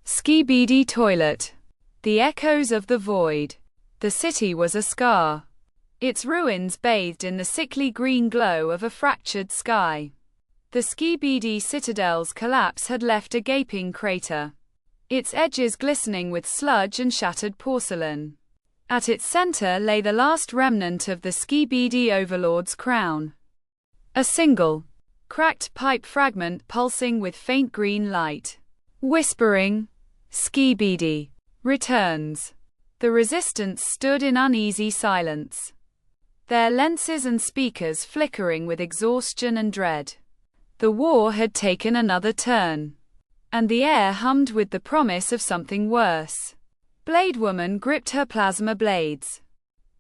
Skibidi toilet. The echoes of the void. The city was a scar. Its ruins bathed in the sickly green glow of a fractured sky. The Skibidi citadel's collapse had left a gaping crater, its edges glistening with sludge and shattered porcelain. At its center lay the last remnant of the Skibidi overlord's crown. A single, cracked pipe fragment pulsing with faint green light. Whispering, "Skibidi returns." The resistance stood in uneasy silence, their lenses and speakers flickering with exhaustion and dread. The war had taken another turn, and the air hummed with the promise of something worse. Blade Woman gripped her plasma blades,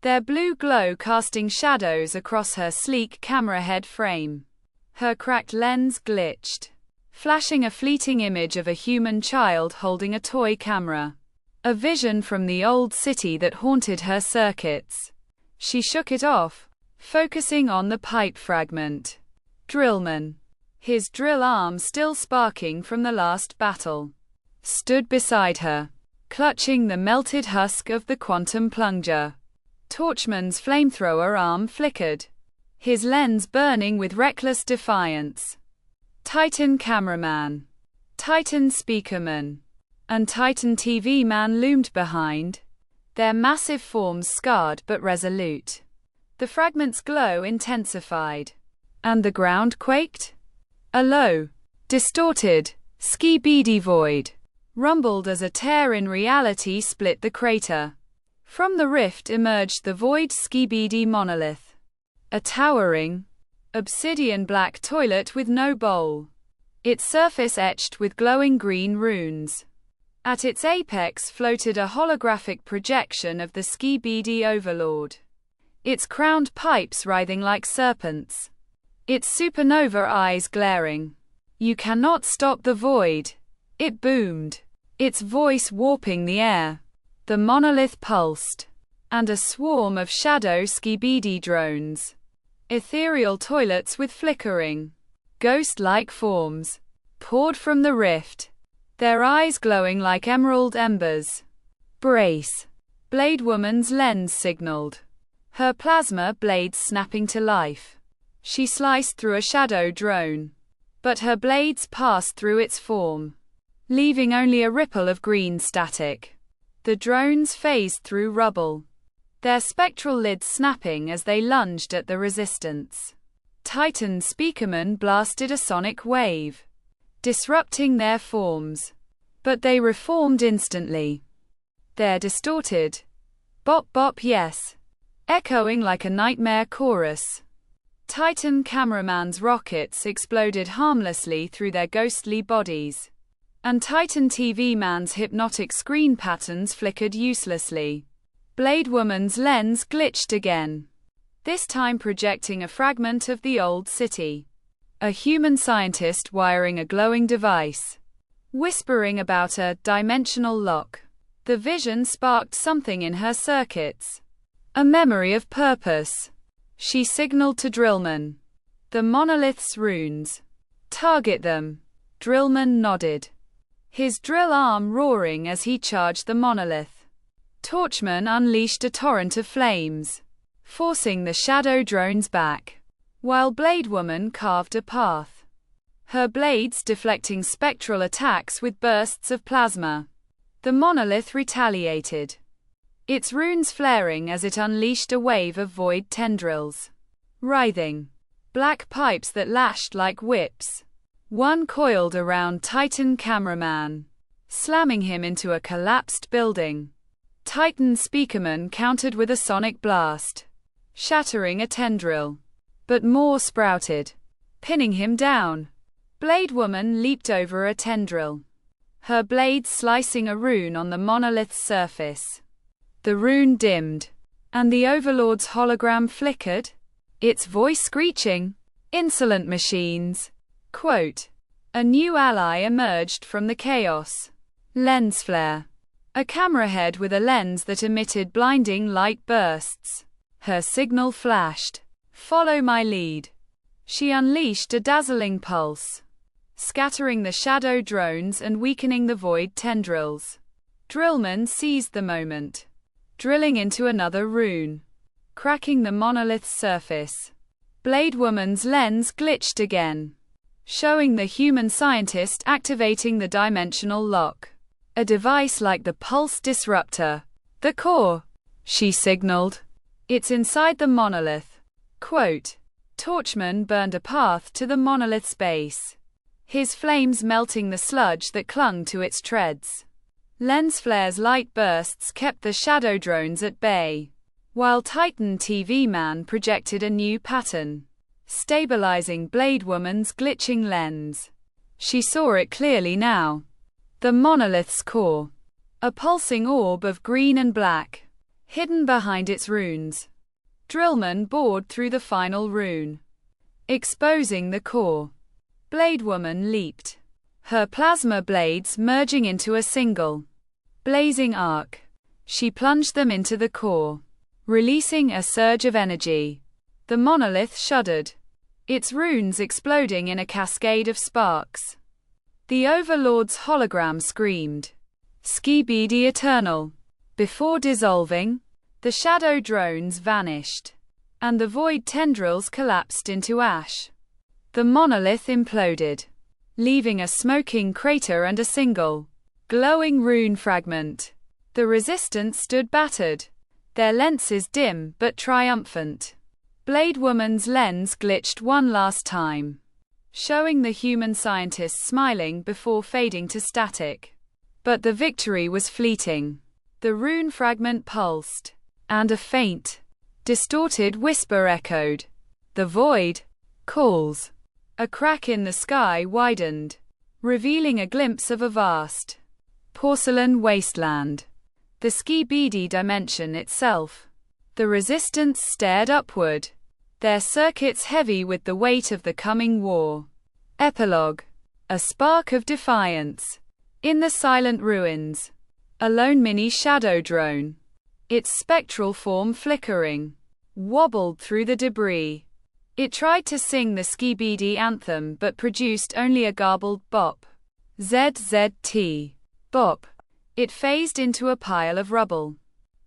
their blue glow casting shadows across her sleek camera head frame. Her cracked lens glitched, flashing a fleeting image of a human child holding a toy camera, a vision from the old city that haunted her circuits. She shook it off, focusing on the pipe fragment. Drillman, his drill arm still sparking from the last battle, stood beside her, clutching the melted husk of the quantum plunger. Torchman's flamethrower arm flickered, his lens burning with reckless defiance. Titan cameraman, Titan speakerman, and Titan TV man loomed behind, their massive forms scarred but resolute. The fragment's glow intensified, and the ground quaked. A low, distorted, Skibidi void rumbled as a tear in reality split the crater. From the rift emerged the void Skibidi monolith, a towering, obsidian black toilet with no bowl, its surface etched with glowing green runes. At its apex floated a holographic projection of the Skibidi overlord, its crowned pipes writhing like serpents, its supernova eyes glaring. "You cannot stop the void," it boomed, its voice warping the air. The monolith pulsed, and a swarm of shadow Skibidi drones, ethereal toilets with flickering, ghost-like forms, poured from the rift, their eyes glowing like emerald embers. "Brace," Blade Woman's lens signaled, her plasma blades snapping to life. She sliced through a shadow drone, but her blades passed through its form, leaving only a ripple of green static. The drones phased through rubble, their spectral lids snapping as they lunged at the resistance. Titan speakerman blasted a sonic wave, disrupting their forms, but they reformed instantly, their distorted "bop bop yes" echoing like a nightmare chorus. Titan cameraman's rockets exploded harmlessly through their ghostly bodies, and Titan TV man's hypnotic screen patterns flickered uselessly. Blade Woman's lens glitched again, this time projecting a fragment of the old city. A human scientist wiring a glowing device, whispering about a dimensional lock. The vision sparked something in her circuits, a memory of purpose. She signaled to Drillman, "The monolith's runes. Target them." Drillman nodded, his drill arm roaring as he charged the monolith. Torchman unleashed a torrent of flames, forcing the shadow drones back, while Blade Woman carved a path, her blades deflecting spectral attacks with bursts of plasma. The monolith retaliated, its runes flaring as it unleashed a wave of void tendrils, writhing, black pipes that lashed like whips. One coiled around Titan cameraman, slamming him into a collapsed building. Titan speakerman countered with a sonic blast, shattering a tendril, but more sprouted, pinning him down. Blade Woman leaped over a tendril, her blades slicing a rune on the monolith's surface. The rune dimmed, and the Overlord's hologram flickered, its voice screeching, "Insolent machines." Quote, "A new ally emerged from the chaos." Lens flare. A camera head with a lens that emitted blinding light bursts. Her signal flashed, "Follow my lead." She unleashed a dazzling pulse, scattering the shadow drones and weakening the void tendrils. Drillman seized the moment, drilling into another rune, cracking the monolith's surface. Blade Woman's lens glitched again, showing the human scientist activating the dimensional lock. A device like the pulse disruptor. The core, she signaled. It's inside the monolith. Quote, Torchman burned a path to the monolith's base, his flames melting the sludge that clung to its treads. Lens flare's light bursts kept the shadow drones at bay, while Titan TV Man projected a new pattern, stabilizing Blade Woman's glitching lens. She saw it clearly now. The monolith's core, a pulsing orb of green and black, hidden behind its runes. Drillman bored through the final rune, exposing the core. Blade Woman leaped, her plasma blades merging into a single, blazing arc. She plunged them into the core, releasing a surge of energy. The monolith shuddered, its runes exploding in a cascade of sparks. The Overlord's hologram screamed, Skibidi Eternal. Before dissolving, the shadow drones vanished, and the void tendrils collapsed into ash. The monolith imploded, leaving a smoking crater and a single, glowing rune fragment. The Resistance stood battered, their lenses dim but triumphant. Blade Woman's lens glitched one last time, showing the human scientist smiling before fading to static. But the victory was fleeting. The rune fragment pulsed, and a faint, distorted whisper echoed. The void calls. A crack in the sky widened, revealing a glimpse of a vast, porcelain wasteland. The Skibidi dimension itself. The Resistance stared upward, their circuits heavy with the weight of the coming war. Epilogue. A spark of defiance. In the silent ruins, a lone mini shadow drone, its spectral form flickering, wobbled through the debris. It tried to sing the Skibidi anthem but produced only a garbled bop. ZZT. Bop. It phased into a pile of rubble,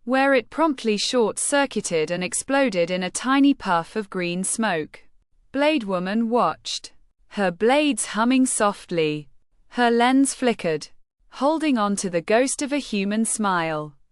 where it promptly short-circuited and exploded in a tiny puff of green smoke. Blade Woman watched, her blades humming softly. Her lens flickered, holding on to the ghost of a human smile.